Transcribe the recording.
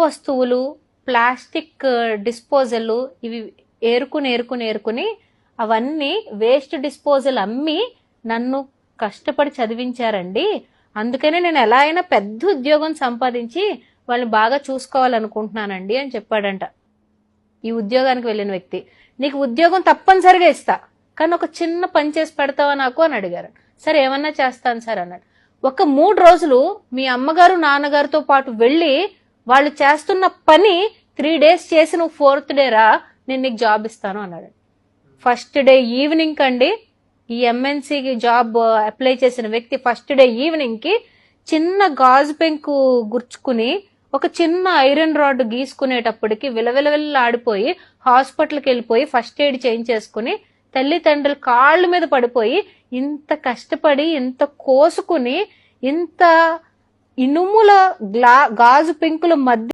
వస్తువులు, plastic disposal ఇవి ఏరుకుని అవన్నీ వేస్ట్ డిస్పోజల్ అమ్మి నన్ను కష్టపడి చదివించారండి. అందుకనే నేను ఎలా అయినా పెద్ద ఉద్యోగం సంపాదించి వాళ్ళని బాగా చూసుకోవాలనుకుంటున్నానండి అని చెప్పాడంట ఈ ఉద్యోగానికి వెళ్ళిన వ్యక్తి. నీకు ఉద్యోగం తప్పనిసరిగా ఇస్తా, కానీ ఒక చిన్న పని చేసి పెడతావా నాకు అని అడిగారు. సరే ఏమన్నా చేస్తాను సార్ అన్నాడు. ఒక 3 రోజులు మీ అమ్మగారు నాన్నగారితో పాటు వెళ్ళి వాళ్ళు చేస్తున్న పని 3 days చేసి నువ్వు 4th day రా, నేను నీకు జాబ్ ఇస్తాను అన్నాడు. ఫస్ట్ డే ఈవినింగ్ అండి, ఈ ఎంఎన్సీకి జాబ్ అప్లై చేసిన వ్యక్తి ఫస్ట్ డే ఈవినింగ్ కి చిన్న గాజు పెంకు గుర్చుకుని ఒక చిన్న ఐరన్ రాడ్ గీసుకునేటప్పటికి విలవిలవిల్లాడిపోయి హాస్పిటల్కి వెళ్ళిపోయి ఫస్ట్ ఎయిడ్ చేయించేసుకుని తల్లిదండ్రుల కాళ్ళ మీద పడిపోయి ఇంత కష్టపడి ఇంత కోసుకుని ఇంత ఇనుముల గాజు పెంకుల మధ్య